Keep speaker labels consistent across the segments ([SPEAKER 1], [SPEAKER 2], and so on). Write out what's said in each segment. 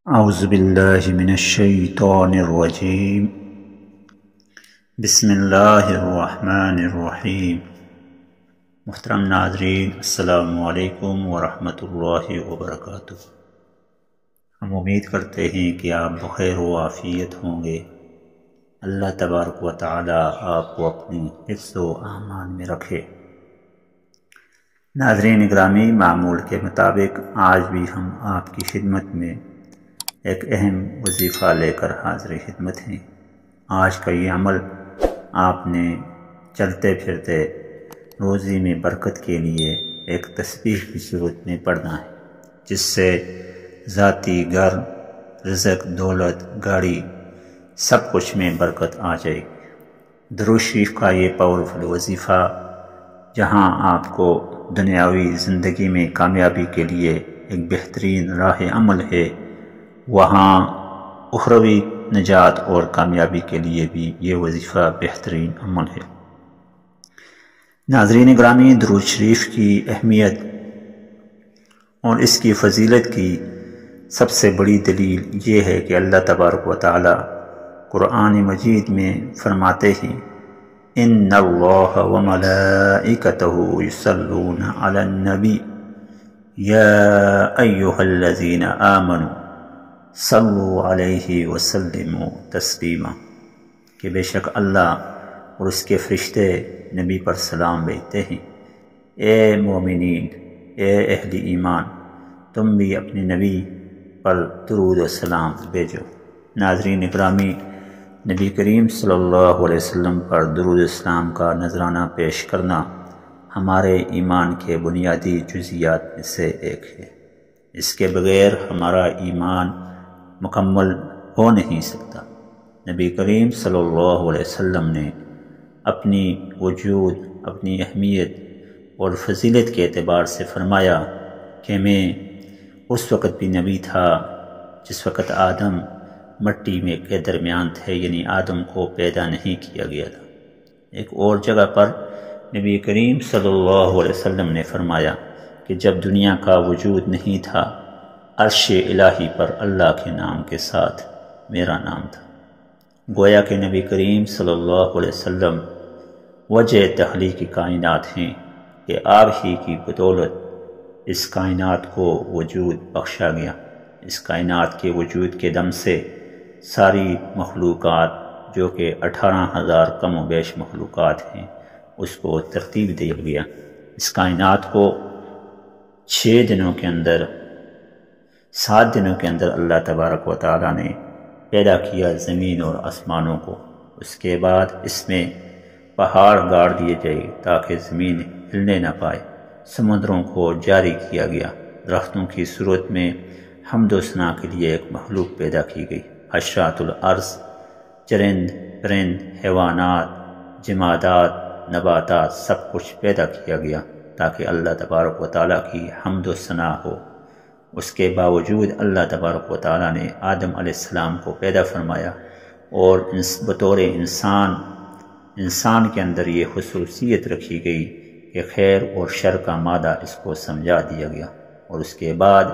[SPEAKER 1] اعوذ باللہ من الشیطان الرجیم بسم اللہ الرحمن الرحیم۔ محترم ناظرین، السلام علیکم ورحمۃ اللہ وبرکاتہ۔ ہم امید کرتے ہیں کہ آپ بخیر و عافیت ہوں گے۔ اللہ تبارک و تعالی آپ کو اپنی حفظ و امان میں رکھے۔ ناظرین گرامی، معمول کے مطابق آج بھی ہم آپ کی خدمت میں ایک اہم وظیفہ لے کر حاضر خدمت ہیں۔ آج کا یہ عمل آپ نے چلتے پھرتے روزی میں برکت کے لیے ایک تسبیح کی صورت میں پڑھنا ہے، جس سے ذاتی گھر، رزق، دولت، گاڑی، سب کچھ میں برکت آ جائے گی۔ درود شریف کا یہ پاورفل وظیفہ جہاں آپ کو دنیاوی زندگی میں کامیابی کے لیے ایک بہترین راہ عمل ہے، وہاں اخروی نجات اور کامیابی کے لیے بھی یہ وظیفہ بہترین عمل ہے۔ ناظرین گرامی، درود شریف کی اہمیت اور اس کی فضیلت کی سب سے بڑی دلیل یہ ہے کہ اللہ تبارک و تعالی قرآن مجید میں فرماتے ہیں، ان اللہ وملائکتہ یصلون علی النبی یا ایہا الذین آمنوا صلو علیہ وسلموا تسلیما، کہ بے شک اللہ اور اس کے فرشتے نبی پر سلام بھیجتے ہیں۔ اے مومنین، اے اہل ایمان، تم بھی اپنے نبی پر درود و سلام بھیجو۔ ناظرین اکرامی، نبی کریم صلی اللہ علیہ وسلم پر درود و سلام کا نذرانہ پیش کرنا ہمارے ایمان کے بنیادی جزیات میں سے ایک ہے۔ اس کے بغیر ہمارا ایمان مکمل ہو نہیں سکتا۔ نبی کریم صلی اللہ علیہ وسلم نے اپنی وجود، اپنی اہمیت اور فضیلت کے اعتبار سے فرمایا کہ میں اس وقت بھی نبی تھا جس وقت آدم مٹی میں کے درمیان تھے، یعنی آدم کو پیدا نہیں کیا گیا تھا۔ ایک اور جگہ پر نبی کریم صلی اللہ علیہ وسلم نے فرمایا کہ جب دنیا کا وجود نہیں تھا، عرش الہی پر اللہ کے نام کے ساتھ میرا نام تھا۔ گویا کہ نبی کریم صلی اللہ علیہ وسلم وجہ تخلیق کائنات ہیں کہ آپ ہی کی بدولت اس کائنات کو وجود بخشا گیا۔ اس کائنات کے وجود کے دم سے ساری مخلوقات، جو کہ 18,000 کم و بیش مخلوقات ہیں، اس کو ترتیب دیا گیا۔ اس کائنات کو 6 دنوں کے اندر، 7 دنوں کے اندر اللہ تبارک و تعالیٰ نے پیدا کیا زمین اور آسمانوں کو۔ اس کے بعد اس میں پہاڑ گاڑ دیے گئے تاکہ زمین ہلنے نہ پائے، سمندروں کو جاری کیا گیا، درختوں کی صورت میں حمد و ثنا کے لیے ایک مخلوق پیدا کی گئی، حشرات الارض، چرند پرند، حیوانات، جمادات، نباتات، سب کچھ پیدا کیا گیا تاکہ اللہ تبارک و تعالیٰ کی حمد و ثنا ہو۔ اس کے باوجود اللہ تبارک و تعالیٰ نے آدم علیہ السلام کو پیدا فرمایا اور بطور انسان کے اندر یہ خصوصیت رکھی گئی کہ خیر اور شر کا مادہ اس کو سمجھا دیا گیا، اور اس کے بعد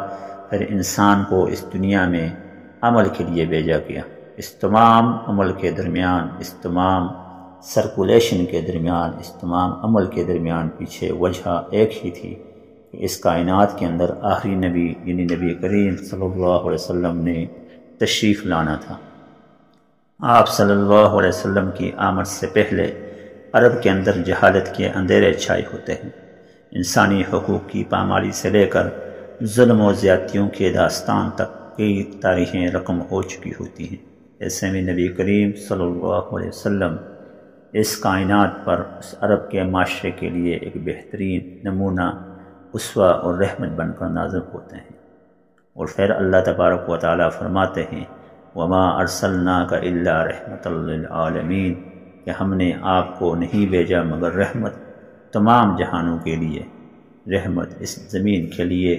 [SPEAKER 1] پھر انسان کو اس دنیا میں عمل کے لیے بھیجا گیا۔ اس تمام عمل کے درمیان، اس تمام سرکولیشن کے درمیان، اس تمام عمل کے درمیان پیچھے وجہ ایک ہی تھی کہ اس کائنات کے اندر آخری نبی یعنی نبی کریم صلی اللہ علیہ وسلم نے تشریف لانا تھا۔ آپ صلی اللہ علیہ وسلم کی آمد سے پہلے عرب کے اندر جہالت کے اندھیرے چھائے ہوتے ہیں۔ انسانی حقوق کی پامالی سے لے کر ظلم و زیادتیوں کے داستان تک کئی تاریخیں رقم ہو چکی ہوتی ہیں۔ ایسے میں نبی کریم صلی اللہ علیہ وسلم اس کائنات پر اس عرب کے معاشرے کے لیے ایک بہترین نمونہ، اسوہ اور رحمت بن کر نازل ہوتے ہیں۔ اور پھر اللہ تبارک و تعالیٰ فرماتے ہیں، وَمَا أَرْسَلْنَاكَ إِلَّا رَحْمَةً لِّلْعَالَمِينَ، کہ ہم نے آپ کو نہیں بھیجا مگر رحمت تمام جہانوں کے لیے، رحمت اس زمین کے لیے،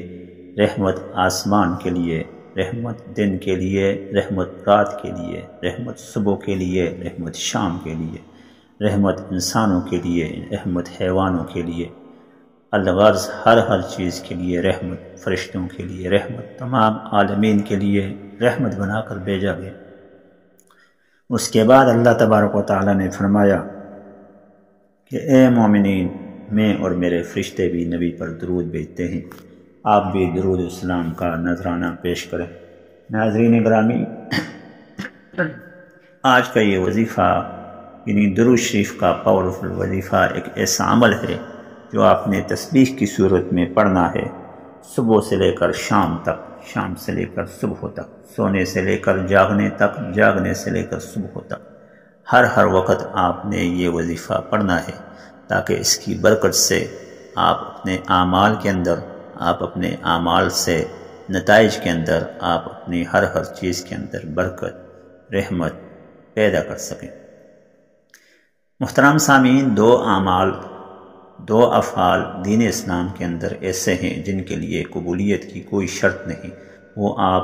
[SPEAKER 1] رحمت آسمان کے لیے، رحمت دن کے لیے، رحمت رات کے لیے، رحمت صبح کے لیے، رحمت شام کے لیے، رحمت انسانوں کے لیے، رحمت حیوانوں کے لیے، الغرض ہر چیز کے لیے رحمت، فرشتوں کے لیے رحمت، تمام عالمین کے لیے رحمت بنا کر بھیجا گیا۔ اس کے بعد اللہ تبارک و تعالیٰ نے فرمایا کہ اے مومنین، میں اور میرے فرشتے بھی نبی پر درود بھیجتے ہیں، آپ بھی درود السلام کا نذرانہ پیش کریں۔ ناظرین گرامی، آج کا یہ وظیفہ یعنی درود شریف کا پاورفل وظیفہ ایک ایسا عمل ہے جو آپ نے تسبیح کی صورت میں پڑھنا ہے، صبح سے لے کر شام تک، شام سے لے کر صبح تک، سونے سے لے کر جاگنے تک، جاگنے سے لے کر صبح تک، ہر وقت آپ نے یہ وظیفہ پڑھنا ہے، تاکہ اس کی برکت سے آپ اپنے اعمال کے اندر، آپ اپنے اعمال سے نتائج کے اندر، آپ اپنی ہر چیز کے اندر برکت، رحمت پیدا کر سکیں۔ محترم سامعین، دو افعال دین اسلام کے اندر ایسے ہیں جن کے لیے قبولیت کی کوئی شرط نہیں، وہ آپ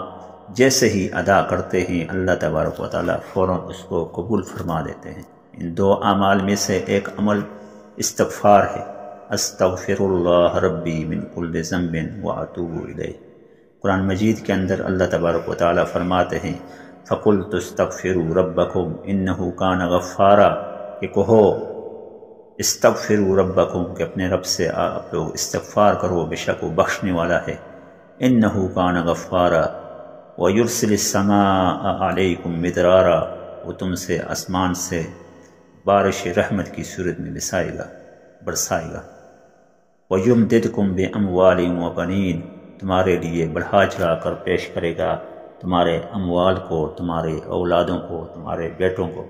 [SPEAKER 1] جیسے ہی ادا کرتے ہیں اللہ تبارک و تعالیٰ فوراً اس کو قبول فرما دیتے ہیں۔ ان دو اعمال میں سے ایک عمل استغفار ہے، استغفر اللہ ربی من کل ذنب واتوب الیہ۔ قرآن مجید کے اندر اللہ تبارک و تعالیٰ فرماتے ہیں فَقُلْتُ اسْتَغْفِرُوا رَبَّكُمْ إِنَّهُ كَانَ غَفَّارًا، کہ کہو استغفروا ربکم، کہ اپنے رب سے آپ لوگ استغفار کرو، بے شک وہ بخشنے والا ہے۔ انہ کان غفارا ویرسل السماء علیکم مدرارا، وہ تم سے آسمان سے بارش رحمت کی صورت میں برسائے گا۔ ویمددکم باموال وبنین، تمہارے لیے بڑھا چڑھا کر پیش کرے گا تمہارے اموال کو، تمہارے اولادوں کو، تمہارے بیٹوں کو۔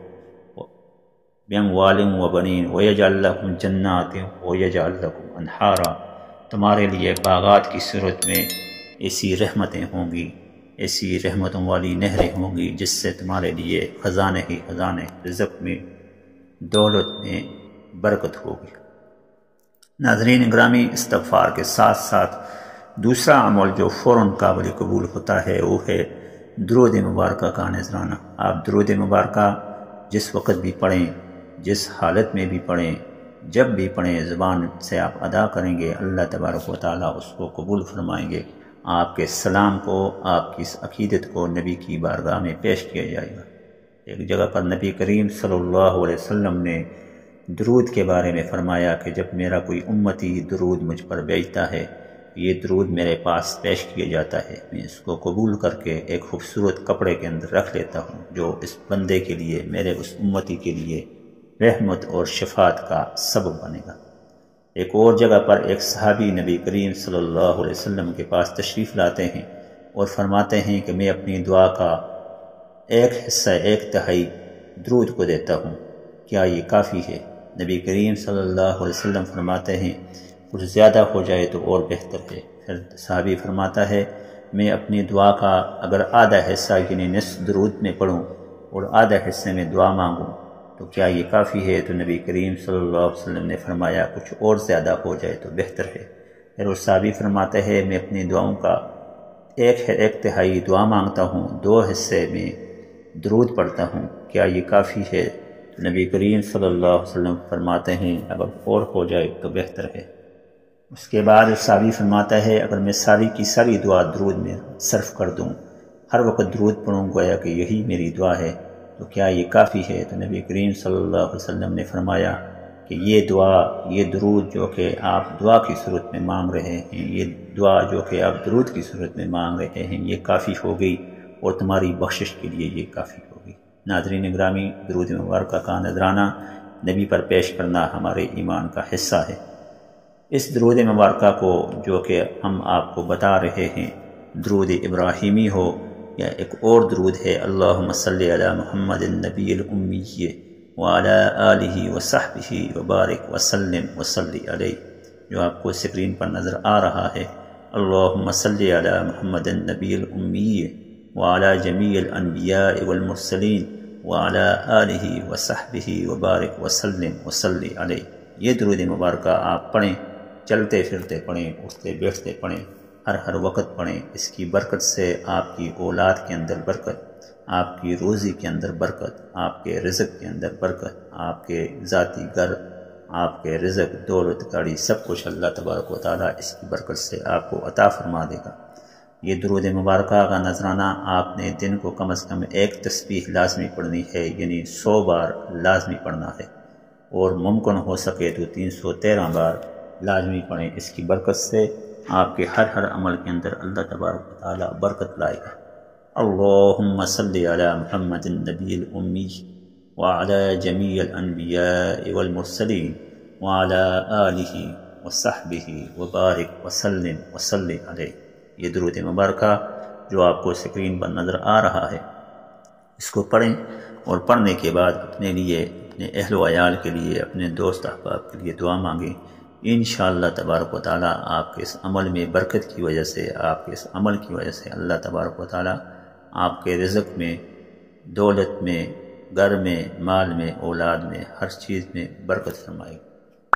[SPEAKER 1] بِأَمْوَالٍ وَبَنِينَ وَيَجْعَلْ لَكُمْ جَنَّاتٍ وَيَجْعَلْ لَكُمْ أَنْهَارًا، تمہارے لیے باغات کی صورت میں ایسی رحمتیں ہوں گی، ایسی رحمتوں والی نہریں ہوں گی جس سے تمہارے لیے خزانے ہی خزانے، رزق میں، دولت میں برکت ہوگی۔ ناظرین گرامی، استغفار کے ساتھ ساتھ دوسرا عمل جو فوراً قابل قبول ہوتا ہے وہ ہے درود مبارکہ کا نذرانہ۔ آپ درود مبارکہ جس وقت بھی پڑھیں، جس حالت میں بھی پڑھیں، جب بھی پڑھیں، زبان سے آپ ادا کریں گے، اللہ تبارک و تعالیٰ اس کو قبول فرمائیں گے۔ آپ کے سلام کو، آپ کی اس عقیدت کو نبی کی بارگاہ میں پیش کیا جائے گا۔ ایک جگہ پر نبی کریم صلی اللہ علیہ وسلم نے درود کے بارے میں فرمایا کہ جب میرا کوئی امتی درود مجھ پر بھیجتا ہے، یہ درود میرے پاس پیش کیا جاتا ہے، میں اس کو قبول کر کے ایک خوبصورت کپڑے کے اندر رکھ لیتا ہوں جو اس بندے کے لیے، میرے اس امتی کے لیے رحمت اور شفاعت کا سبب بنے گا۔ ایک اور جگہ پر ایک صحابی نبی کریم صلی اللہ علیہ وسلم کے پاس تشریف لاتے ہیں اور فرماتے ہیں کہ میں اپنی دعا کا ایک حصہ، ایک تہائی درود کو دیتا ہوں، کیا یہ کافی ہے؟ نبی کریم صلی اللہ علیہ وسلم فرماتے ہیں کچھ زیادہ ہو جائے تو اور بہتر ہے۔ پھر صحابی فرماتا ہے میں اپنی دعا کا اگر آدھا حصہ یعنی نصف درود میں پڑھوں اور آدھا حصے میں دعا مانگوں تو کیا یہ کافی ہے؟ تو نبی کریم صلی اللہ علیہ وسلم نے فرمایا کچھ اور زیادہ ہو جائے تو بہتر ہے۔ پھر وہ صحابی فرماتے ہیں میں اپنی دعاؤں کا ایک تہائی دعا مانگتا ہوں، 2 حصے میں درود پڑھتا ہوں، کیا یہ کافی ہے؟ تو نبی کریم صلی اللہ علیہ وسلم فرماتے ہیں اگر اور ہو جائے تو بہتر ہے۔ اس کے بعد صحابی فرماتا ہے اگر میں ساری کی ساری دعا درود میں صرف کر دوں، ہر وقت درود پڑھوں، گویا کہ یہی میری دعا ہے، تو کیا یہ کافی ہے؟ تو نبی کریم صلی اللہ علیہ وسلم نے فرمایا کہ یہ دعا، یہ درود جو کہ آپ دعا کی صورت میں مانگ رہے ہیں، یہ دعا جو کہ آپ درود کی صورت میں مانگ رہے ہیں، یہ کافی ہوگی اور تمہاری بخشش کے لیے یہ کافی ہوگی۔ ناظرین گرامی، درود مبارکہ کا نذرانہ نبی پر پیش کرنا ہمارے ایمان کا حصہ ہے۔ اس درود مبارکہ کو جو کہ ہم آپ کو بتا رہے ہیں، درود ابراہیمی ہو یا ایک اور درود ہے اللہم صلی علی محمد النبی الامی وعلی آلہ وصحبہ وبارک وسلم وصلی علیہ، جو آپ کو اسکرین پر نظر آ رہا ہے، اللہم صلی علی محمد النبی الامی وعلی جمیع الانبیاء والمرسلین وعلی آلہ وصحبہ وبارک وسلم وصلی علیہ۔ یہ درود مبارکہ آپ پڑھیں، چلتے پھرتے پڑھیں، اٹھتے بیٹھتے پڑھیں، ہر وقت پڑھیں۔ اس کی برکت سے آپ کی اولاد کے اندر برکت، آپ کی روزی کے اندر برکت، آپ کے رزق کے اندر برکت، آپ کے ذاتی گھر، آپ کے رزق، دولت، گاڑی، سب کچھ اللہ تبارک و تعالیٰ اس کی برکت سے آپ کو عطا فرما دے گا۔ یہ درود مبارکہ کا نذرانہ آپ نے دن کو کم از کم 1 تسبیح لازمی پڑھنی ہے، یعنی 100 بار لازمی پڑھنا ہے، اور ممکن ہو سکے تو 313 بار لازمی پڑھیں۔ اس کی برکت سے آپ کے ہر عمل کے اندر اللہ تبارک و تعالی برکت لائے گا۔ اللہم صلی علی محمد النبی الامی وعلی جمیع الانبیاء والمرسلین وعلی آلہ وصحبہ وبارک وسلم علیہ۔ یہ درود مبارکہ جو آپ کو اسکرین پر نظر آ رہا ہے، اس کو پڑھیں، اور پڑھنے کے بعد اپنے لیے، اپنے اہل و عیال کے لیے، اپنے دوست احباب کے لیے دعا مانگیں۔ انشاءاللہ تبارک و تعالی آپ کے اس عمل میں برکت کی وجہ سے، آپ کے اس عمل کی وجہ سے اللہ تبارک و تعالی آپ کے رزق میں، دولت میں، گھر میں، مال میں، اولاد میں، ہر چیز میں برکت فرمائے۔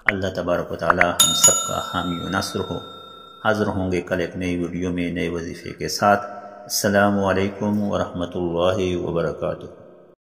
[SPEAKER 1] اللہ تبارک و تعالی ہم سب کا حامی و ناصر ہو۔ حاضر ہوں گے کل ایک نئی ویڈیو میں نئے وظیفے کے ساتھ۔ السلام علیکم ورحمۃ اللہ وبرکاتہ۔